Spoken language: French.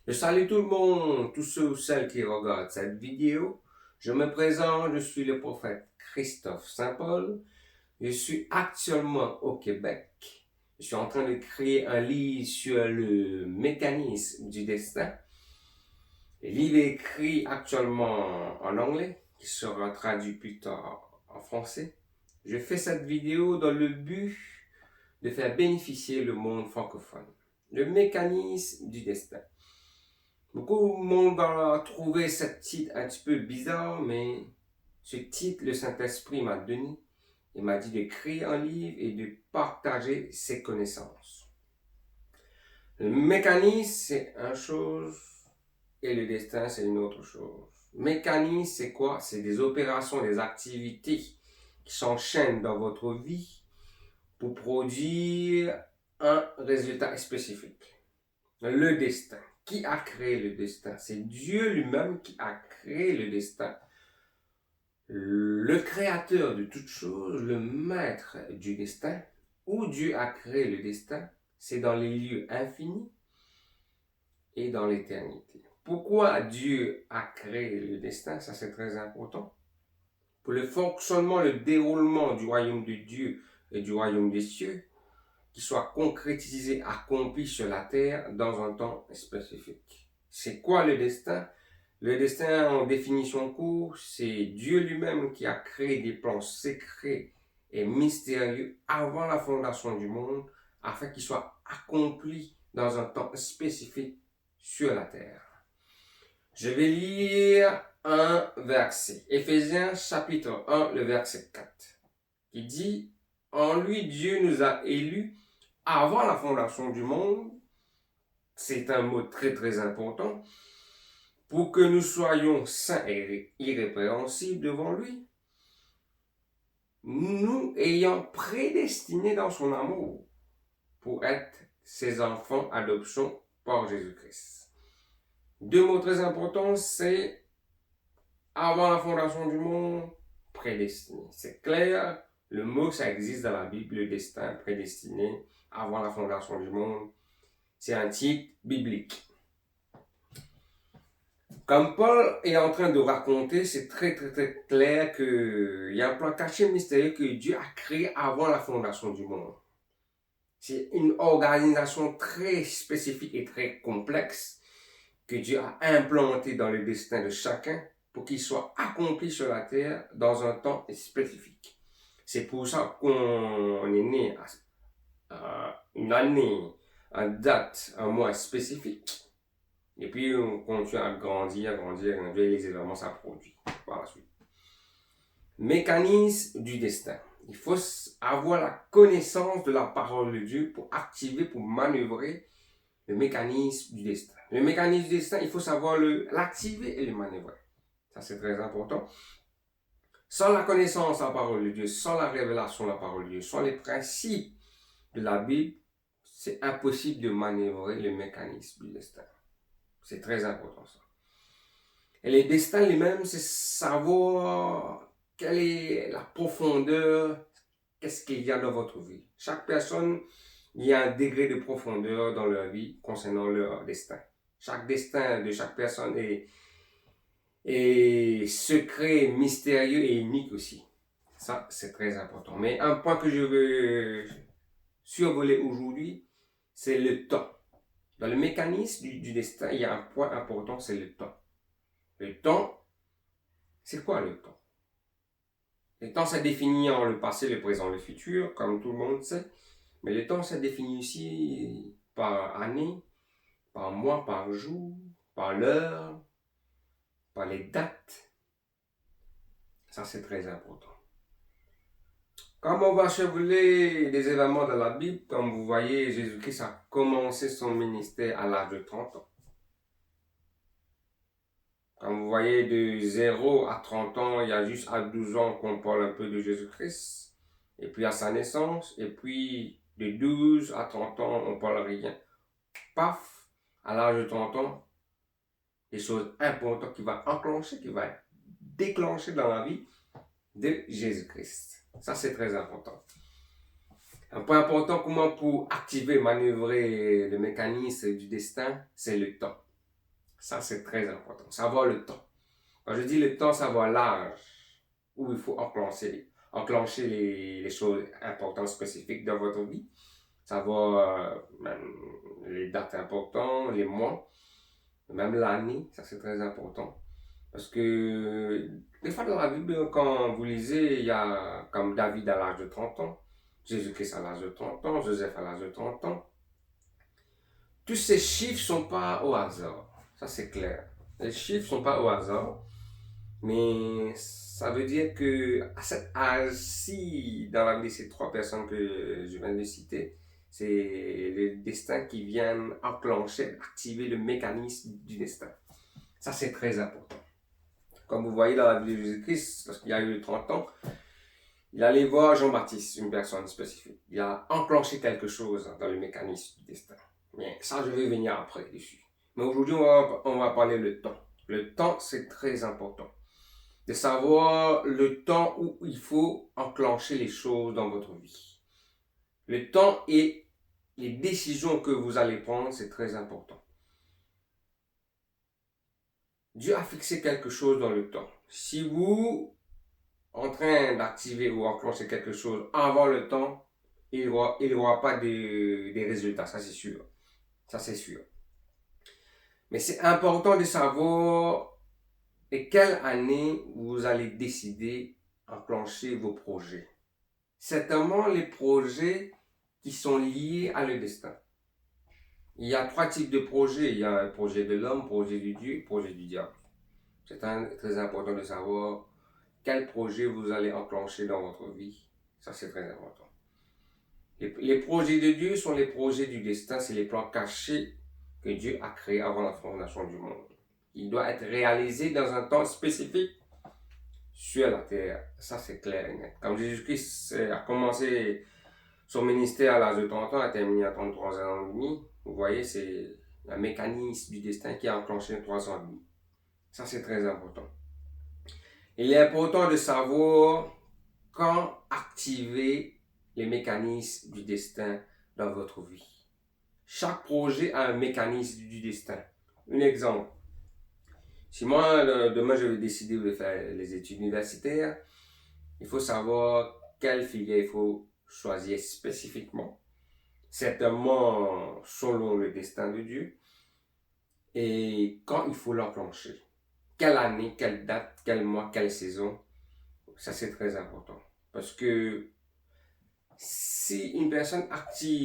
Je salue tout le monde, tous ceux ou celles qui regardent cette vidéo. Je me présente, je suis le prophète Christophe Saint-Paul. Je suis actuellement au Québec. Je suis en train de créer un livre sur le mécanisme du destin. Le livre est écrit actuellement en anglais, qui sera traduit plus tard en français. Je fais cette vidéo dans le but de faire bénéficier le monde francophone. Le mécanisme du destin. Beaucoup de monde va trouver ce titre un petit peu bizarre, mais ce titre, le Saint-Esprit m'a donné. Il m'a dit d'écrire un livre et de partager ses connaissances. Le mécanisme, c'est une chose et le destin, c'est une autre chose. Mécanisme, c'est quoi? C'est des opérations, des activités qui s'enchaînent dans votre vie pour produire un résultat spécifique. Le destin. Qui a créé le destin? C'est Dieu lui-même qui a créé le destin. Le créateur de toutes choses, le maître du destin, où Dieu a créé le destin, c'est dans les lieux infinis et dans l'éternité. Pourquoi Dieu a créé le destin? Ça, c'est très important. Pour le fonctionnement, le déroulement du royaume de Dieu et du royaume des cieux, qui soit concrétisé, accompli sur la terre dans un temps spécifique. C'est quoi le destin? Le destin, en définition courte, c'est Dieu lui-même qui a créé des plans secrets et mystérieux avant la fondation du monde, afin qu'ils soient accomplis dans un temps spécifique sur la terre. Je vais lire un verset, Éphésiens chapitre 1, le verset 4, qui dit, « En lui, Dieu nous a élus avant la fondation du monde. » C'est un mot très très important. Pour que nous soyons saints et irrépréhensibles devant lui, nous ayant prédestinés dans son amour pour être ses enfants adoption par Jésus-Christ. Deux mots très importants, c'est avant la fondation du monde, prédestiné. C'est clair, le mot ça existe dans la Bible, le destin prédestiné avant la fondation du monde. C'est un titre biblique. Comme Paul est en train de raconter, c'est très très très clair qu'il y a un plan caché mystérieux que Dieu a créé avant la fondation du monde. C'est une organisation très spécifique et très complexe que Dieu a implantée dans le destin de chacun pour qu'il soit accompli sur la terre dans un temps spécifique. C'est pour ça qu'on est né à une année, une date, un mois spécifique. Et puis, on continue à grandir, et les événements s'approduisent par la suite. Mécanisme du destin. Il faut avoir la connaissance de la parole de Dieu pour activer, pour manœuvrer le mécanisme du destin. Le mécanisme du destin, il faut savoir l'activer et le manœuvrer. Ça, c'est très important. Sans la connaissance de la parole de Dieu, sans la révélation de la parole de Dieu, sans les principes de la Bible, c'est impossible de manœuvrer le mécanisme du destin. C'est très important ça. Et le destin lui-même, c'est savoir quelle est la profondeur, qu'est-ce qu'il y a dans votre vie. Chaque personne, il y a un degré de profondeur dans leur vie concernant leur destin. Chaque destin de chaque personne est secret, mystérieux et unique aussi. Ça, c'est très important. Mais un point que je veux survoler aujourd'hui, c'est le temps. Dans le mécanisme du destin, il y a un point important, c'est le temps. Le temps, c'est quoi le temps? Le temps, ça définit en le passé, le présent, le futur, comme tout le monde sait. Mais le temps, ça définit aussi par année, par mois, par jour, par l'heure, par les dates. Ça, c'est très important. Comme on va chevaucher des événements dans la Bible, comme vous voyez, Jésus-Christ a commencé son ministère à l'âge de 30 ans. Comme vous voyez, de 0 à 30 ans, il y a juste à 12 ans qu'on parle un peu de Jésus-Christ. Et puis à sa naissance, et puis de 12 à 30 ans, on parle rien. Paf, à l'âge de 30 ans, des choses importantes qui vont enclencher, qui vont déclencher dans la vie de Jésus-Christ. Ça, c'est très important. Un point important, comment pour activer, manœuvrer le mécanisme du destin, c'est le temps. Ça, c'est très important. Savoir le temps. Quand je dis le temps, savoir l'âge où il faut enclencher les choses importantes, spécifiques dans votre vie. Savoir même les dates importantes, les mois, même l'année, ça c'est très important. Parce que des fois dans la Bible, quand vous lisez, il y a comme David à l'âge de 30 ans, Jésus-Christ à l'âge de 30 ans, Joseph à l'âge de 30 ans. Tous ces chiffres ne sont pas au hasard. Ça c'est clair. Les chiffres ne sont pas au hasard. Mais ça veut dire que à cet âge-ci, dans la vie de ces trois personnes que je viens de citer, c'est le destin qui vient enclencher, activer le mécanisme du destin. Ça, c'est très important. Comme vous voyez dans la vie de Jésus-Christ, lorsqu'il a eu 30 ans, il allait voir Jean-Baptiste, une personne spécifique. Il a enclenché quelque chose dans le mécanisme du destin. Mais ça, je vais venir après dessus. Mais aujourd'hui, on va parler le temps. Le temps, c'est très important. De savoir le temps où il faut enclencher les choses dans votre vie. Le temps et les décisions que vous allez prendre, c'est très important. Dieu a fixé quelque chose dans le temps. Si vous en train d'activer ou enclencher quelque chose avant le temps, il n'y aura pas des résultats, ça c'est sûr. Ça c'est sûr. Mais c'est important de savoir et quelle année vous allez décider d'enclencher vos projets. Certainement les projets qui sont liés à le destin. Il y a trois types de projets. Il y a un projet de l'homme, projet de Dieu, projet du diable. C'est très important de savoir quel projet vous allez enclencher dans votre vie. Ça, c'est très important. Les projets de Dieu sont les projets du destin, c'est les plans cachés que Dieu a créés avant la fondation du monde. Il doit être réalisé dans un temps spécifique sur la terre. Ça, c'est clair et net. Comme Jésus-Christ a commencé son ministère à l'âge de 30 ans, a terminé à 33 ans et demi. Vous voyez, c'est le mécanisme du destin qui a enclenché 3 ans et demi. Ça, c'est très important. Il est important de savoir quand activer les mécanismes du destin dans votre vie. Chaque projet a un mécanisme du destin. Un exemple. Si moi, demain, je vais décider de faire les études universitaires, il faut savoir quelle filière il faut choisir spécifiquement, certainement selon le destin de Dieu, et quand il faut l'enclencher. Quelle année, quelle date, quel mois, quelle saison, ça c'est très important. Parce que si une personne active